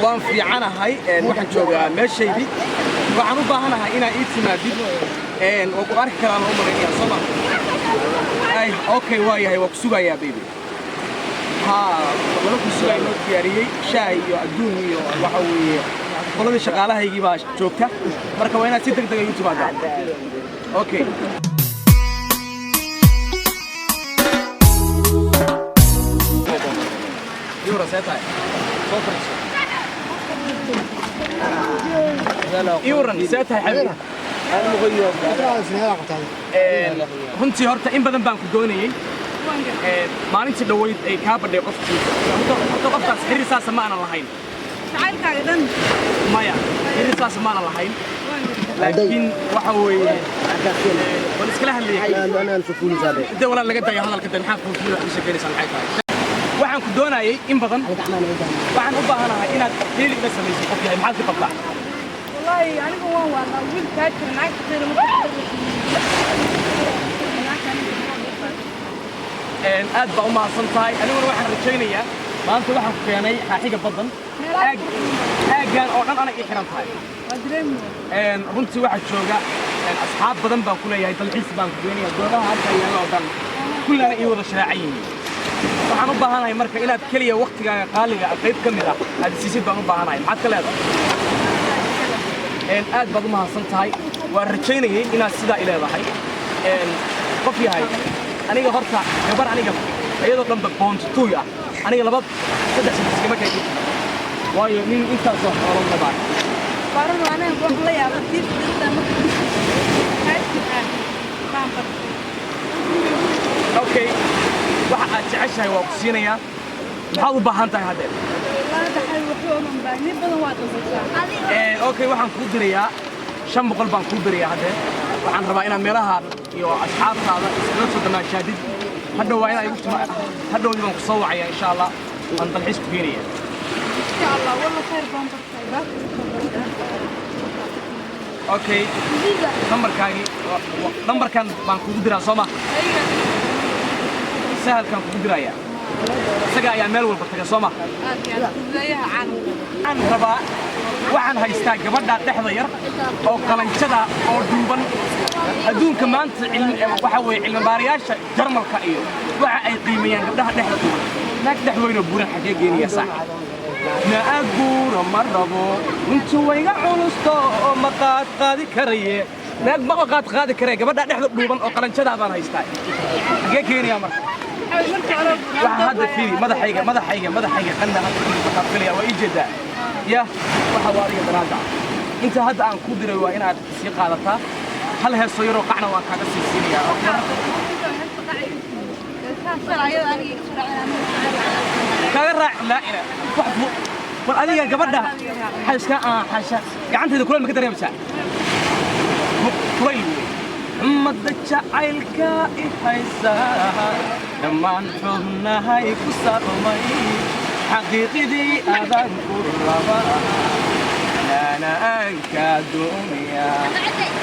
وان في عنا هاي waxaan joogaa meeshaydii waxaan u baahanahay inaa ii timaadid oo ku arki karaan oo mareeyaa Soomaa ay okay waa yahay waa ku sugayaa baby wala ku sugay noo diyaariyay shaay iyo adduun iyo waxa weeye qoladii shaqaalahaygii baa joogta marka waa inaad si degdeg ah u timaadaa okay يورا سيتاي يورا سيتاي حبيبي انا مغير runtii horta in badan baan ku doonayay maalintii dhaweyd ay ka badhay qofkii qofkaas xirisaas ma aan lahayn jacaylkaaga dhan maya xirisaas ma aan lahayn laakiin waxa weeye wal iskala hadlayay انا نشوفوني زاد inta wala laga dayo hadalka tan maxaa ku sheeganaysan maxay tahay waxaan ku doonayay in badan waxaan u baahanahay inaad xiriir ila samayso qof yahay maxaad ka qabtaa wallahi anigu waan waa wiil ka jirnaa aad baa u mahadsan tahay aniguna waxaan rajaynayaa maanta waxaan ku keenay xaaxiga badan aagaan oo dhan ana ii xiran tahay runtii waxaa jooga asxaab badan baan ku leeyahay dalxiis baan ku geenayaa goobaha halka yaala oo dhan kullana ii wada sharaacan yihiin waxaan u baahanahay marka inaad kaliya waqtigaaga qaaliga qayb ka mid ah aad siisid baan u baahanahay maxaad ka leedahay aad baad u mahadsan tahay waan rajaynayay inaad sidaa i leedahay qof yahay aniga horta gabar aniga iyadoo dhanba boontuuy ah aniga laba saddex iskama kaydi waayo nin intaas oo xoolo labaa baran waana wax la yaab tiifta marka okay waxa aad jeceshahay waa ku siinayaa maxaad u baahan tahay hadda okay waxaan kuu dirayaa 500 baan kuu dirayaa hadda waxaan rabaa inaan meelaha iyo asxaabtaada isla soo damaashaadid hadda waa inay igu timaad hadda waan ku soo wacaya insha Allah aan dalxiis ku geenaya insha Allah wala khayr baan bartay okay numberkan baan kugu diraa Soomaa sahalkan kugu diraya isaga ayaa meel walba taga Soomaa aan rabaa waxaan haystaa gabadha dhexda yar oo qalanjada oo duuban adduunka maanta waxa weeye cilmi baariyaasha Jarmalka iyo waxa ay qiimeeyaan gabdhaha dhexda duuban naag dhexweyno buuran xagee geeniya sax na aguura marabo intuu wayga culusto oo maqaad qaadi karaye naag ma qaadi kare gabadha dhexda duuban oo qalanjada baan haystaa xagee geeniya marka waxa hadda fiiri madaxayga qanna hadda fiiriya waa ijeeda ya waxa waariga daraada inta hadda aan ku diray waa inaad si qaadataa hal heeso yaro qacna waan kaaga sii siinayaa kaaga raac la ila wax wal adiga gabadha xaska xasha gacanteeda kuleel ma ka dareemaysaa kuleel ummadda jacaylka i haysaa dhammaan xubnahay ku saaqmay xaqiiqdii aadaan ku rabaa أنا أنك دنيا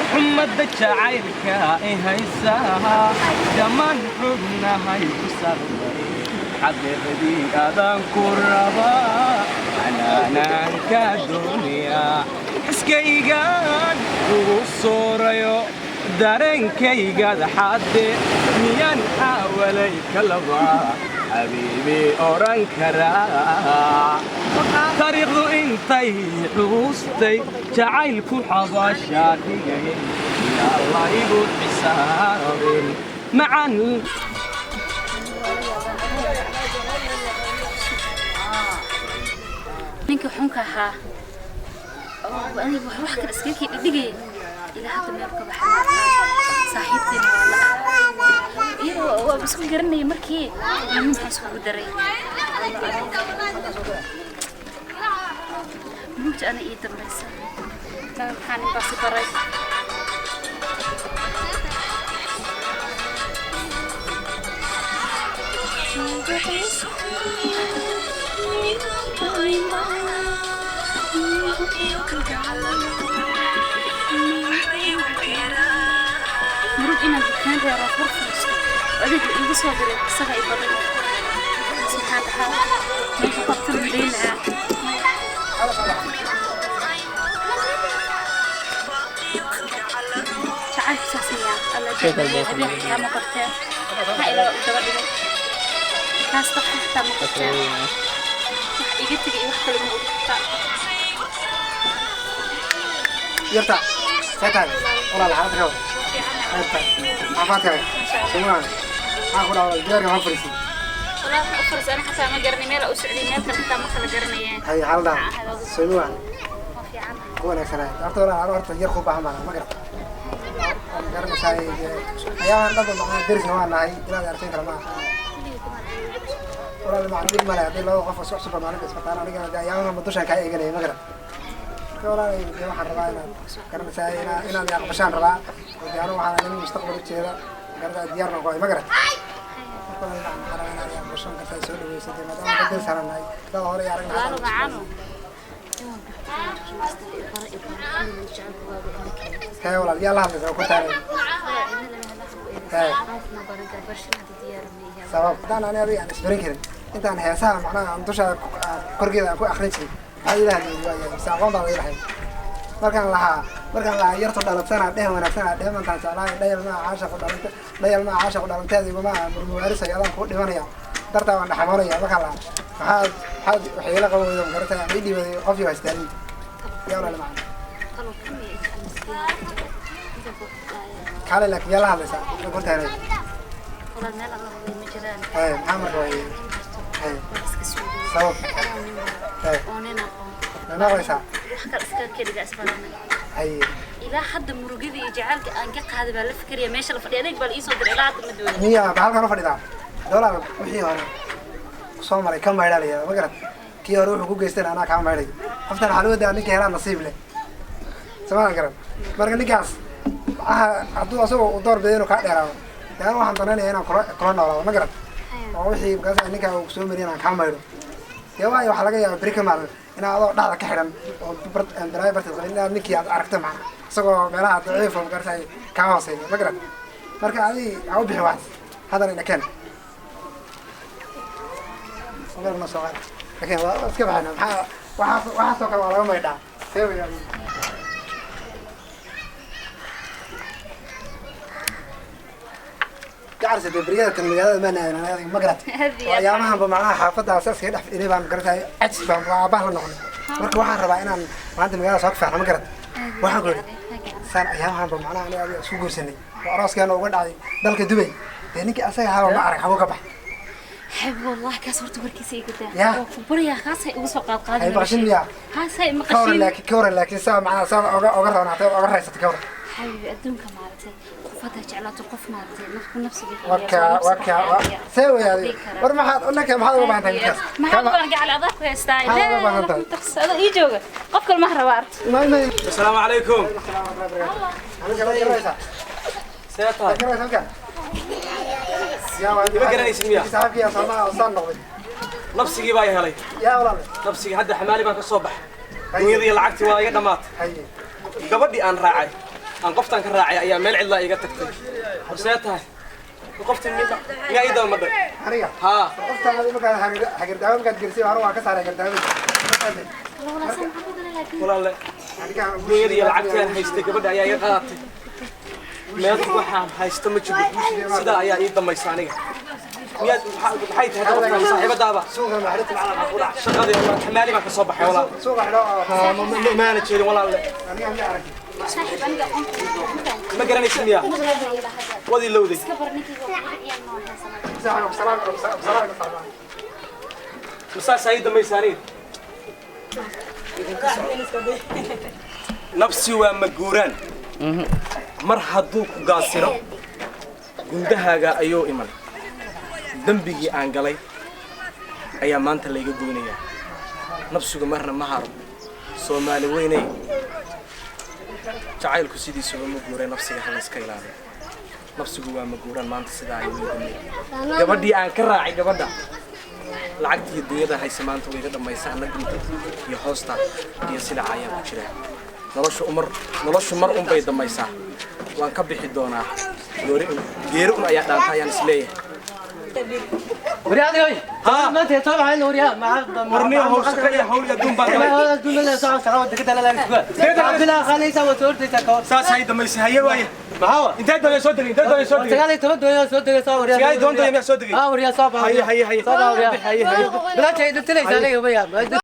محمد جعلك إهيسها جمال حبنا هاي بسرنا حبيبي أذان كربا أنا أنك دنيا حسكيغان وصوريو دارين كيغاد حد ميان حوالي كلبا حبيبي أوران كرا طريقه انتي حوستي جعلك حباشا ديغي يا الله يقول حساب معا ninka xunka ahaa oo aniga wax kale iska dhigay ila hadda meel ka baxay saaxiibteena iyo waa isku garanay markii aan maxay isku daray mujj ana ii dambaysa waxaan bas baray Thank you. مرود إنا كان يا رب فرصة وأديك يقصوا دري سبع بدل سبحان الله ما يخطر الليل شعاف ساسية الله جل يا مقرتين هاي لو تبغى كاس تحت مقرتين يجتك يوحد المقرتين يرتاح سيتاي ولا الحالة كذا عفاتي سمعان أخذ على الجار ما فريسي ولا فرس أنا حتى ما قرني ميل أو سعودي ميل كان حتى ما خلى قرني هاي حالة سمعان ما في عنها هو أنا سنة أرتو ولا أرتو ير خوب أحمر ما قرأ قرن ساي أيام أنا بقول درس نوع ناي لا أرتين كلام ولا ما عندي ملا دي لو قف سوق سوبر ماركت فتانا أنا كذا أيام أنا بدوش هاي إيجاني ما قرأ ولا يوم حربا أنا قرن ساي أنا اللي أقبشان ربا وديانو على إني مستقبل كذا قرن ديارنا قوي ما قرأ كل اللي عم حربا أنا أقبشان كذا يسوي ويسوي ما دام بدرس أنا ناي كذا هو يعرف لا ربع عنه هاي ولا يلا هذا كنت أنا هاي سبب أنا أبي يعني سبرينكر أنت أنا هسا معناه عم تشا كرجة أكو أخرجي هاي لا هذي ساقون بعض الحين مركان لها يرتو دلت سنة ده وأنا سنة ده من كان سنة ده يلنا عاشق دلت هذه وما ممارس يلا كود ديوانيا درت وانا حماريا مركان لها هاد وحيلا قوي يوم قرتها عيدي وقفي واستاني يا ولا معنا قال لك يلا هذا ساعة قلت أنا والله ما لا مجران هاي محمد وهي هاي بس كسودي سبب هاي وننا أنا غير ساعة حكر إسكان كده أسبرنا هاي إلى حد مرقدي يجعلك أنك هذا بالفكر يا ماشي الفريق بالإيسو در إلى حد مدوني هي بعالك أنا فريدة دولار وحي هون صومري كم بعيد عليها ما قرأت كي أروح وكوك يستنى أنا كم بعيد أفتح حلوة ده أنك هلا نصيب له سمعنا قرأت مرقني كاس عدو أسوأ ودور بدينه كأدي راو يعني واحد طناني هنا كورونا ولا ما قرأت وحي بقاس أنك وكسوم مرينا كم بعيد يا واي وحلاقة يا بريك مال أنا أضع دعك كحرم وبرد براي برد إن أنك عرفت معه سقوا بلا ضعيف وقرأت كاوسي ما قرأت مركا هذه عود بحواس هذا اللي كان غير نصوات لكن كيف أنا واحد سوق ولا ما يدع سوي يعني تعرف البريدة المجال ما أنا ما قرأت وأيامها بمعناها حافظها أساس كده في إني بعمل قرأتها عجز بعمل نقول مركب واحد ربع أنا ما عندي مجال سوق فعلا ما قرأت واحد قول سنة أيامها بمعناها أنا أبي سوق سني وأراس كانوا وقعد علي ذلك دبي لأنك أساس هذا ما أعرف حبوك بح حب والله كسرت بركيسي كده يا بريا خاصة يوصل قاعد هاي بقشين يا هاي مقشين كورة لكن سام معنا سام أقرأ نعطيه أقرأ رئيسة كورة حبيبي أدونك مارتي قفتها جعلت قف مارتي نفس وكا سوي هذه ورما حد قلنا كم حد ربع تاني كاس ما حد ولا قاعد على ذاك يستاهل لا تخس هذا يجوك قف كل مهرة وارد ما السلام عليكم سيطة ما قراني اسميها صاحبي يا صاحبي وصل نقضي نفسي باي هلي يا ولد نفسي هذا حمالي ما كصبح ويضي لعقتي ويا دمات gabadhii aan raacay aan qoftaan ka raacay ayaa meel cidla iga tagtay xusee tahay qoftii miya ida ma dhay aniga ha qoftaan ma ka hagirdaawad ka girsi hore waa ka saaray hagirdaawad walaale dunyadii lacagtii aan haystay gabadha ayaa iga qaadatay meel waxaan haysto ma jiro sidaa ayaa ii dambaysa aniga miyaad maxay tahay qofkaan saaxiibadaaba suuqa maxarid macallin ku dhac shaqadii xamaali baan ka soo baxay walaal suuqa xidho ma ana jeedin walaale aniga ma arag ma garanaysid miya wadii lowday masaas ay damaysaaniin nafsi waa maguuraan mar hadduu ku gaasiro gundahaaga ayuu iman dambigii aan galay ayaa maanta layga goynayaa nafsigu marna ma haro soomaali weynay jacaylku sidiisuba ma guuray nafsiga hala iska ilaaliyo nafsigu waa ma guuraan maanta sidaa ayuu dambeeyay gabadhii aan ka raacay gabadha lacagtii dunyada haysa maanta way iga dhamaysaa ana gunta iyo hoosta iyo silaca ayaan ku jiraa noloshu mar un bay dhamaysaa waan ka bixi doonaa geeri un ayaa dhaanta ayaan isleeyahay ورياضي هاي ما انت طالع عين ورياض مع ورني هو شقيه هول يدون بعد ما هو الدنيا لا ساعه ساعه كده لا لا عبد الله خليه يسوي صورتي تكو ساس هاي دميس هي وايه ما هو انت دنيا صدقني انت دنيا صدقني تقال تبد دنيا صدق صور ورياض يا دون دنيا صدقني ورياض صاب هي صاب ورياض بلا شيء قلت لك عليه ويا